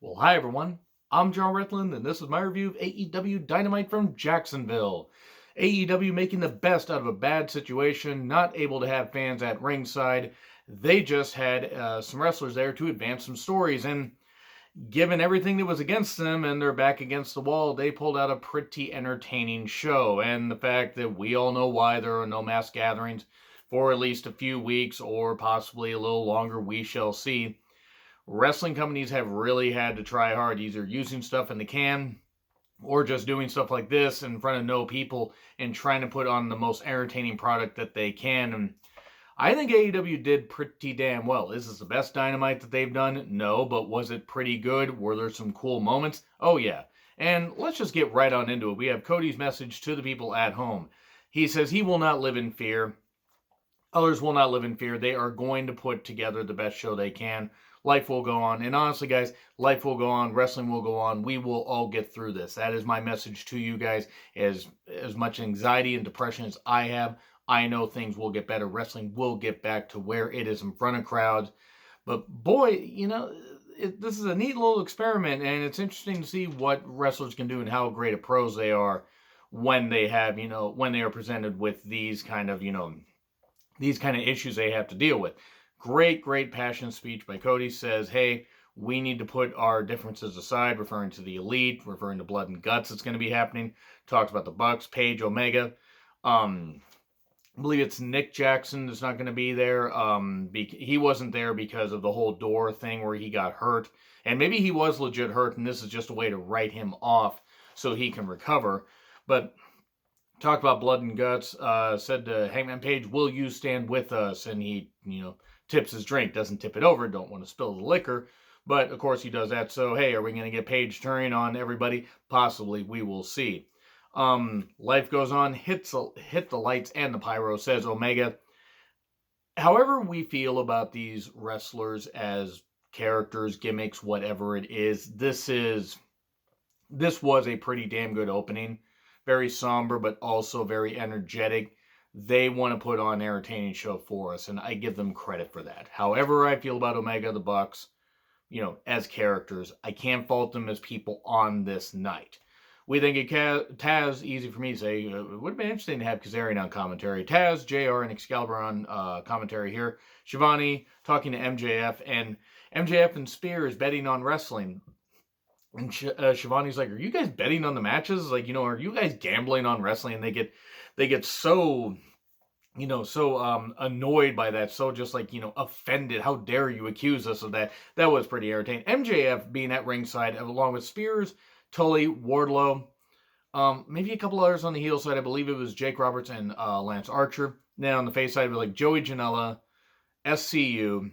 Well, hi everyone. I'm John Retland, and this is my review of AEW Dynamite from Jacksonville. AEW making the best out of a bad situation, not able to have fans at ringside. They just had some wrestlers there to advance some stories, and given everything that was against them and their back against the wall, they pulled out a pretty entertaining show. And the fact that we all know why there are no mass gatherings for at least a few weeks or possibly a little longer, we shall see. Wrestling companies have really had to try hard, either using stuff in the can or just doing stuff like this in front of no people and trying to put on the most entertaining product that they can. And I think AEW did pretty damn well. Is this the best Dynamite that they've done? No, but was it pretty good? Were there some cool moments? Oh, yeah. And let's just get right on into it. We have Cody's message to the people at home. He says he will not live in fear. Others will not live in fear. They are going to put together the best show they can. Life will go on. And honestly, guys, life will go on. Wrestling will go on. We will all get through this. That is my message to you guys. As much anxiety and depression as I have, I know things will get better. Wrestling will get back to where it is in front of crowds. But boy, this is a neat little experiment, and it's interesting to see what wrestlers can do and how great of pros they are when they have, when they are presented with these kind of issues they have to deal with. Great passionate speech by Cody. Says, hey, we need to put our differences aside, referring to the Elite, referring to Blood and Guts that's going to be happening. Talks about the Bucks, Paige, Omega. I believe it's Nick Jackson that's not going to be there. He wasn't there because of the whole door thing where he got hurt. And maybe he was legit hurt, and this is just a way to write him off so he can recover. But talked about Blood and Guts, said to Hangman Page, will you stand with us? And he, tips his drink, doesn't tip it over, don't want to spill the liquor. But, of course, he does that. So, hey, are we going to get Page turning on everybody? Possibly. We will see. Life goes on, hit the lights and the pyro, says Omega. However we feel about these wrestlers as characters, gimmicks, whatever it is, this was a pretty damn good opening. Very somber, but also very energetic. They want to put on an entertaining show for us, and I give them credit for that. However I feel about Omega, the Bucks, as characters, I can't fault them as people on this night. We then get Taz, easy for me to say, it would have been interesting to have Kazarian on commentary. Taz, JR, and Excalibur on commentary here. Shivani talking to MJF, and MJF and Spears betting on wrestling. And Shivani's like, are you guys betting on the matches? Like, are you guys gambling on wrestling? And they get so, annoyed by that. So just like, offended. How dare you accuse us of that? That was pretty irritating. MJF being at ringside along with Spears, Tully, Wardlow, maybe a couple others on the heel side. I believe it was Jake Roberts and Lance Archer. Then on the face side, it was like Joey Janela, SCU,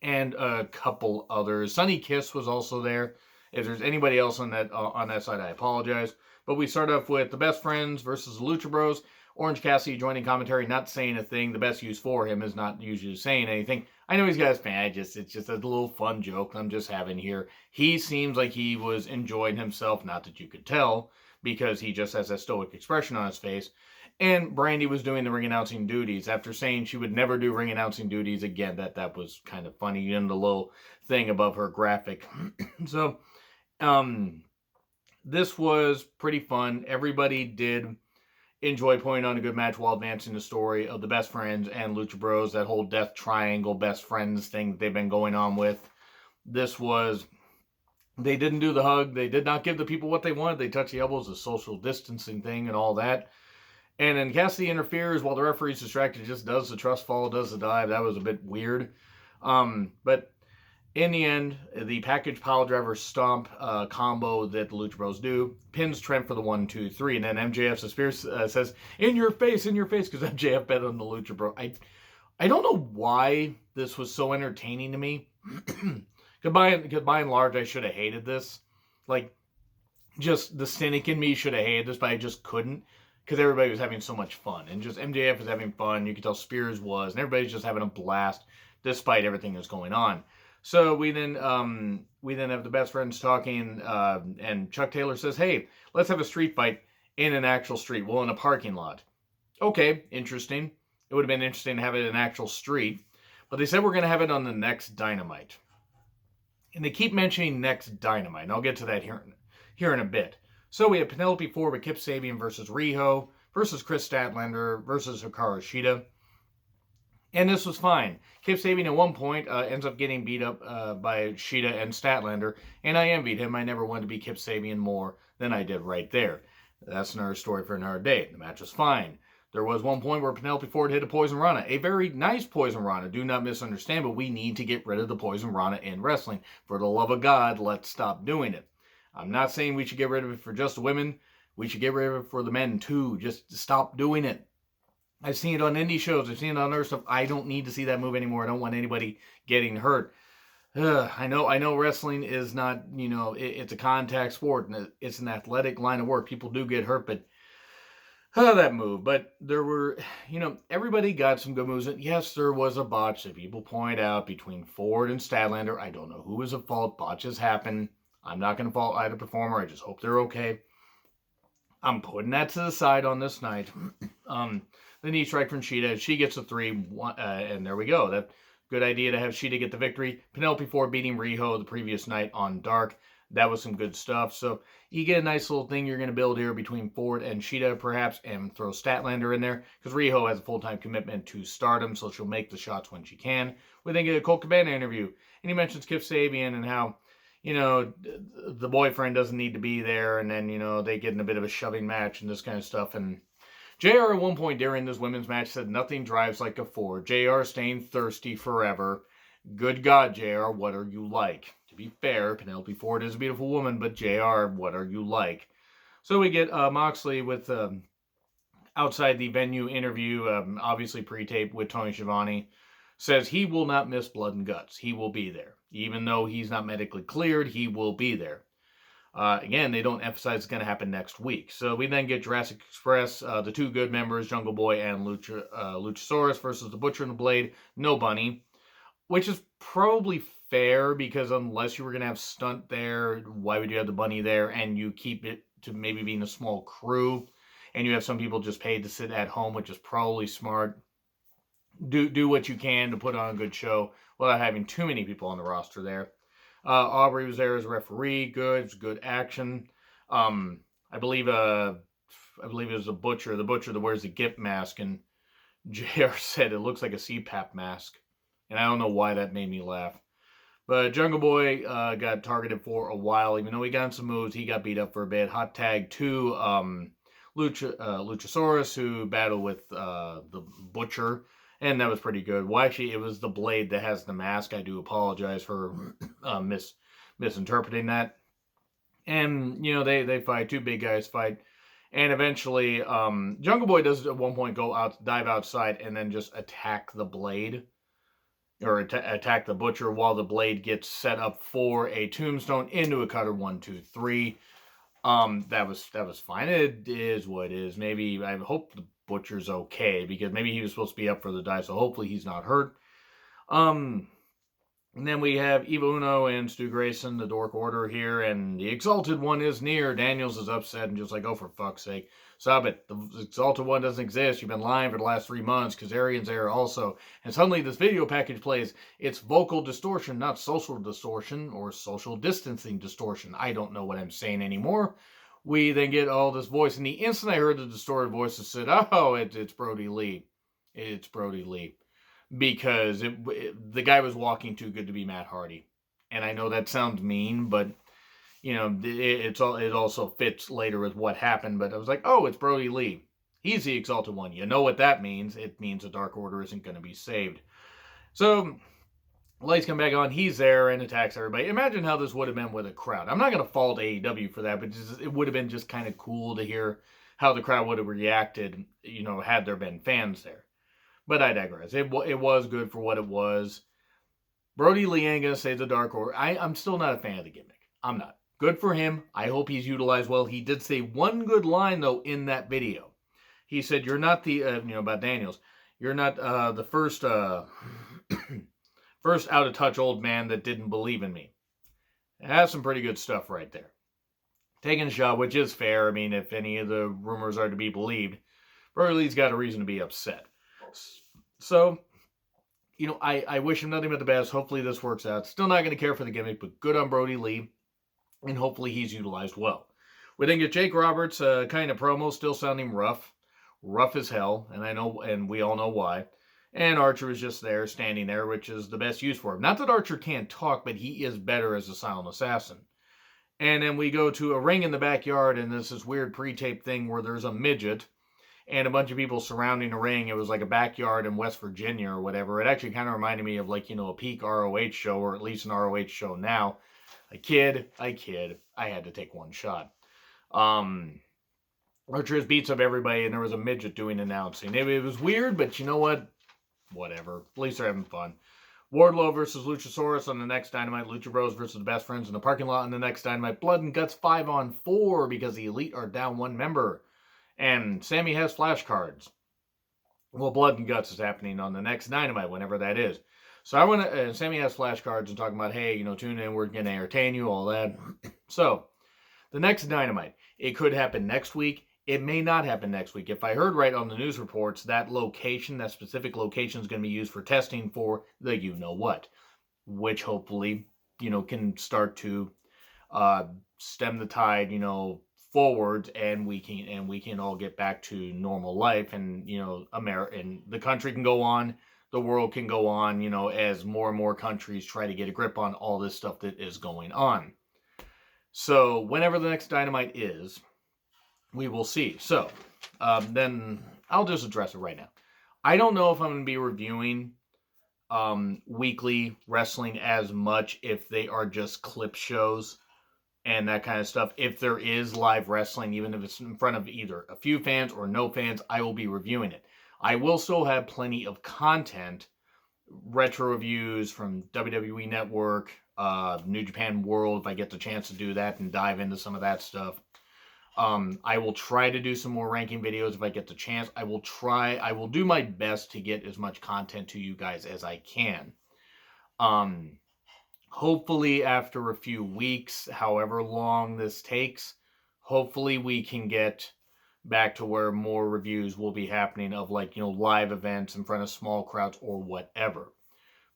and a couple others. Sonny Kiss was also there. If there's anybody else on that side, I apologize. But we start off with the Best Friends versus the Lucha Bros. Orange Cassidy joining commentary, not saying a thing. The best use for him is not usually saying anything. I know he's got his fan. It's just a little fun joke I'm just having here. He seems like he was enjoying himself, not that you could tell, because he just has that stoic expression on his face. And Brandy was doing the ring announcing duties after saying she would never do ring announcing duties again. That was kind of funny. And the little thing above her graphic. So, this was pretty fun. Everybody did enjoy putting on a good match while advancing the story of the Best Friends and Lucha Bros, that whole Death Triangle Best Friends thing that they've been going on with. They didn't do the hug. They did not give the people what they wanted. They touched the elbows, the social distancing thing and all that. And then Cassidy interferes while the referee's distracted, just does the trust fall, does the dive. That was a bit weird. But in the end, the package pile driver stomp combo that the Lucha Bros do pins Trent for the 1, 2, 3. And then MJF Spears says, in your face, because MJF bet on the Lucha Bros. I don't know why this was so entertaining to me. Because by and large, I should have hated this. Like, just the cynic in me should have hated this, but I just couldn't. Because everybody was having so much fun. And just MJF was having fun. You could tell Spears was. And everybody's just having a blast despite everything that's going on. So we then have the Best Friends talking, and Chuck Taylor says, hey, let's have a street fight in an actual street. Well, in a parking lot. Okay, interesting. It would have been interesting to have it in an actual street. But they said we're going to have it on the next Dynamite. And they keep mentioning next Dynamite, and I'll get to that here in a bit. So we have Penelope Ford with Kip Sabian versus Riho versus Chris Statlander versus Hikaru Shida. And this was fine. Kip Sabian at one point ends up getting beat up by Cheetah and Statlander, and I envied him. I never wanted to be Kip Sabian more than I did right there. That's another story for another day. The match was fine. There was one point where Penelope Ford hit a Poison Rana, a very nice Poison Rana. Do not misunderstand, but we need to get rid of the Poison Rana in wrestling. For the love of God, let's stop doing it. I'm not saying we should get rid of it for just the women. We should get rid of it for the men too. Just stop doing it. I've seen it on indie shows. I've seen it on other stuff. I don't need to see that move anymore. I don't want anybody getting hurt. I know wrestling is not, it's a contact sport and it's an athletic line of work. People do get hurt, but that move. But there were, everybody got some good moves. And yes, there was a botch that people point out between Ford and Statlander. I don't know who was at fault. Botches happen. I'm not going to fault either performer. I just hope they're okay. I'm putting that to the side on this night. The knee strike from Cheetah. She gets a 3, and there we go. That good idea to have Cheetah get the victory. Penelope Ford beating Riho the previous night on Dark. That was some good stuff. So you get a nice little thing you're going to build here between Ford and Cheetah, perhaps, and throw Statlander in there, because Riho has a full-time commitment to Stardom, so she'll make the shots when she can. We then get a Colt Cabana interview, and he mentions Kip Sabian and how, the boyfriend doesn't need to be there, and then, they get in a bit of a shoving match and this kind of stuff, and JR at one point during this women's match said nothing drives like a Ford. JR staying thirsty forever. Good God, JR, what are you like? To be fair, Penelope Ford is a beautiful woman, but JR, what are you like? So we get Moxley with outside the venue interview, obviously pre-taped with Tony Schiavone, says he will not miss Blood and Guts. He will be there. Even though he's not medically cleared, he will be there. Again, they don't emphasize it's going to happen next week. So we then get Jurassic Express, the two good members, Jungle Boy and Luchasaurus versus the Butcher and the Blade, no Bunny. Which is probably fair, because unless you were going to have Stunt there, why would you have the Bunny there? And you keep it to maybe being a small crew, and you have some people just paid to sit at home, which is probably smart. Do what you can to put on a good show without having too many people on the roster there. Aubrey was there as a referee. Good action. I believe it was the Butcher that wears the Gimp mask, and JR said it looks like a CPAP mask, and I don't know why that made me laugh. But Jungle Boy got targeted for a while, even though he got some moves. He got beat up for a bit. Hot tag to Luchasaurus, who battled with the Butcher. And that was pretty good. Well, actually, it was the Blade that has the mask. I do apologize for misinterpreting that. And, they fight. Two big guys fight. And eventually, Jungle Boy does at one point dive outside and then just attack the Blade. Or attack the Butcher while the Blade gets set up for a tombstone into a cutter. 1, 2, 3. That was fine. It is what it is. Maybe, I hope the Butcher's okay, because maybe he was supposed to be up for the dive, so hopefully he's not hurt. And then we have Evil Uno and Stu Grayson, the Dork Order here, and the Exalted One is near. Daniels is upset and just like, oh, for fuck's sake, stop it. The Exalted One doesn't exist. You've been lying for the last 3 months. Kazarian's there also. And suddenly this video package plays. It's vocal distortion, not social distortion or social distancing distortion. I don't know what I'm saying anymore. We then get all this voice, and the instant I heard the distorted voice, I said, oh, it's Brody Lee. It's Brody Lee. Because the guy was walking too good to be Matt Hardy. And I know that sounds mean, but, it also fits later with what happened. But I was like, oh, it's Brody Lee. He's the Exalted One. You know what that means. It means the Dark Order isn't going to be saved. So lights come back on. He's there and attacks everybody. Imagine how this would have been with a crowd. I'm not going to fault AEW for that, but it would have been just kind of cool to hear how the crowd would have reacted, had there been fans there. But I digress. It was good for what it was. Brody Lee ain't going to save the Dark Order. I'm still not a fan of the gimmick. I'm not. Good for him. I hope he's utilized well. He did say one good line, though, in that video. He said, you're not the, about Daniels, you're not the first first out-of-touch old man that didn't believe in me. It has some pretty good stuff right there. Taking a shot, which is fair. I mean, if any of the rumors are to be believed, Brody Lee's got a reason to be upset. So, I wish him nothing but the best. Hopefully this works out. Still not going to care for the gimmick, but good on Brody Lee, and hopefully he's utilized well. We then get Jake Roberts, kind of promo, still sounding rough as hell, and we all know why. And Archer is just there, standing there, which is the best use for him. Not that Archer can't talk, but he is better as a silent assassin. And then we go to a ring in the backyard, and there's this weird pre-tape thing where there's a midget and a bunch of people surrounding a ring. It was like a backyard in West Virginia or whatever. It actually kind of reminded me of a peak ROH show, or at least an ROH show now. I kid. I had to take one shot. Archer beats up everybody, and there was a midget doing announcing. It was weird, but you know what? Whatever. At least they're having fun. Wardlow versus Luchasaurus on the next Dynamite. Lucha Bros versus the Best Friends in the parking lot on the next Dynamite. Blood and Guts 5-on-4 because the Elite are down one member. And Sammy has flashcards. Well, Blood and Guts is happening on the next Dynamite, whenever that is. So I want to, Sammy has flashcards and talking about, hey, tune in, we're going to entertain you, all that. So, the next Dynamite, it could happen next week. It may not happen next week. If I heard right on the news reports, that specific location is going to be used for testing for the you-know-what, which hopefully, can start to stem the tide, forward, and we can all get back to normal life, and, America and the country can go on, the world can go on, as more and more countries try to get a grip on all this stuff that is going on. So, whenever the next Dynamite is, we will see. So, then I'll just address it right now. I don't know if I'm going to be reviewing weekly wrestling as much if they are just clip shows and that kind of stuff. If there is live wrestling, even if it's in front of either a few fans or no fans, I will be reviewing it. I will still have plenty of content, retro reviews from WWE Network, New Japan World, if I get the chance to do that and dive into some of that stuff. I will try to do some more ranking videos if I get the chance. I will do my best to get as much content to you guys as I can. Hopefully after a few weeks, however long this takes, hopefully we can get back to where more reviews will be happening of live events in front of small crowds or whatever.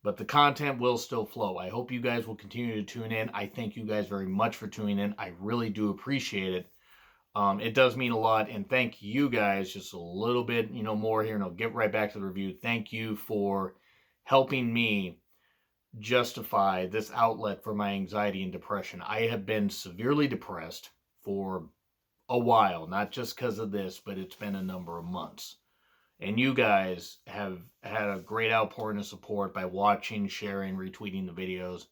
But the content will still flow. I hope you guys will continue to tune in. I thank you guys very much for tuning in. I really do appreciate it. It does mean a lot, and thank you guys just a little bit, more here, and I'll get right back to the review. Thank you for helping me justify this outlet for my anxiety and depression. I have been severely depressed for a while, not just because of this, but it's been a number of months. And you guys have had a great outpouring of support by watching, sharing, retweeting the videos,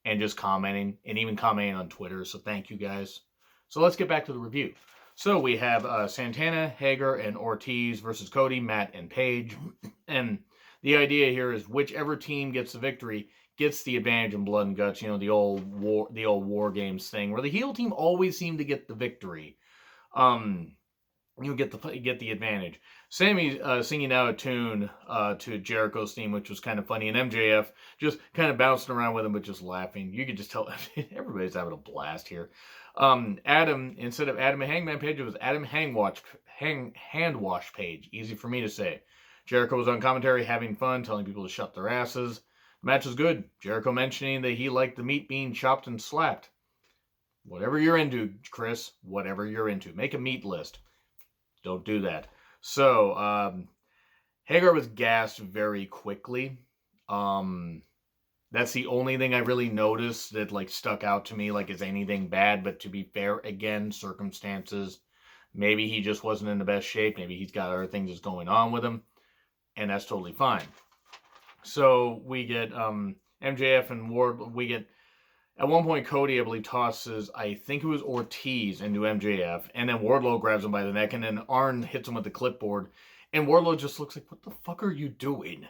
and just commenting, and even commenting on Twitter, so thank you guys. So let's get back to the review. So we have Santana, Hager, and Ortiz versus Cody, Matt, and Paige. And the idea here is whichever team gets the victory gets the advantage in Blood and Guts. The old War Games thing where the heel team always seemed to get the victory. Get the advantage. Sammy singing out a tune to Jericho's theme, which was kind of funny, and MJF just kind of bouncing around with him, but just laughing. You could just tell everybody's having a blast here. Adam, instead of Adam and Hangman Page, it was Adam Handwash Page. Easy for me to say. Jericho was on commentary having fun, telling people to shut their asses. The match was good. Jericho mentioning that he liked the meat being chopped and slapped. Whatever you're into, Chris. Whatever you're into. Make a meat list. Don't do that. So, Hager was gassed very quickly. That's the only thing I really noticed that stuck out to me, is anything bad. But to be fair, again, circumstances. Maybe he just wasn't in the best shape. Maybe he's got other things that's going on with him. And that's totally fine. So we get MJF and Ward. We get, at one point, Cody, I believe, tosses, I think it was Ortiz into MJF. And then Wardlow grabs him by the neck. And then Arn hits him with the clipboard. And Wardlow just looks like, what the fuck are you doing?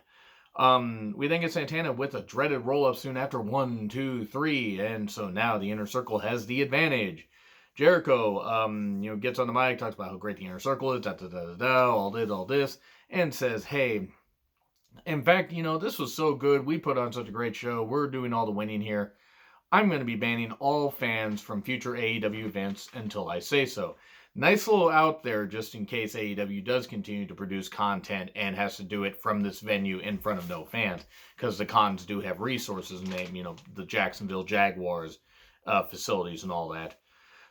We then get Santana with a dreaded roll-up soon after 1, 2, 3. And so now the Inner Circle has the advantage. Jericho, gets on the mic, talks about how great the Inner Circle is, all this, and says, hey, in fact, this was so good. We put on such a great show. We're doing all the winning here. I'm going to be banning all fans from future AEW events until I say so. Nice little out there just in case AEW does continue to produce content and has to do it from this venue in front of no fans, because the cons do have resources, name, the Jacksonville Jaguars facilities and all that.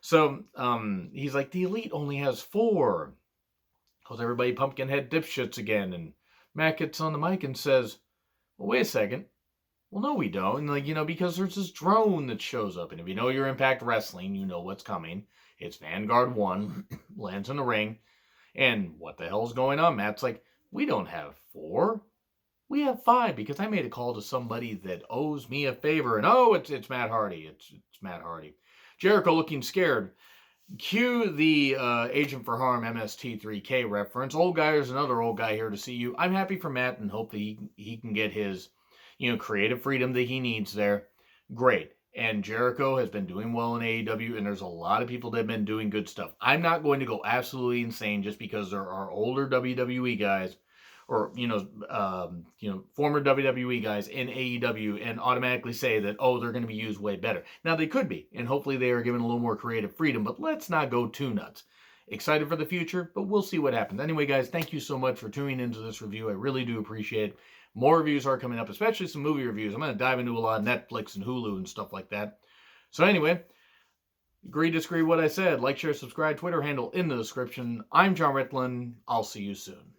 So he's like, the Elite only has 4. Calls everybody pumpkinhead dipshits again, and Matt gets on the mic and says, well, wait a second. Well, no, we don't. And because there's this drone that shows up. And if you know your Impact Wrestling, you know what's coming. It's Vanguard 1, lands in the ring. And what the hell's going on? Matt's like, we don't have 4. We have 5 because I made a call to somebody that owes me a favor. And it's Matt Hardy. It's Matt Hardy. Jericho looking scared. Cue the Agent for Harm MST3K reference. Old guy, there's another old guy here to see you. I'm happy for Matt and hope that he can get his creative freedom that he needs there. Great. And Jericho has been doing well in AEW, and there's a lot of people that have been doing good stuff. I'm not going to go absolutely insane just because there are older WWE guys or, former WWE guys in AEW and automatically say that, they're going to be used way better. Now, they could be, and hopefully they are given a little more creative freedom, but let's not go too nuts. Excited for the future, but we'll see what happens. Anyway, guys, thank you so much for tuning into this review. I really do appreciate it. More reviews are coming up, especially some movie reviews. I'm going to dive into a lot of Netflix and Hulu and stuff like that. So anyway, agree, disagree what I said. Like, share, subscribe, Twitter handle in the description. I'm John Ritlin. I'll see you soon.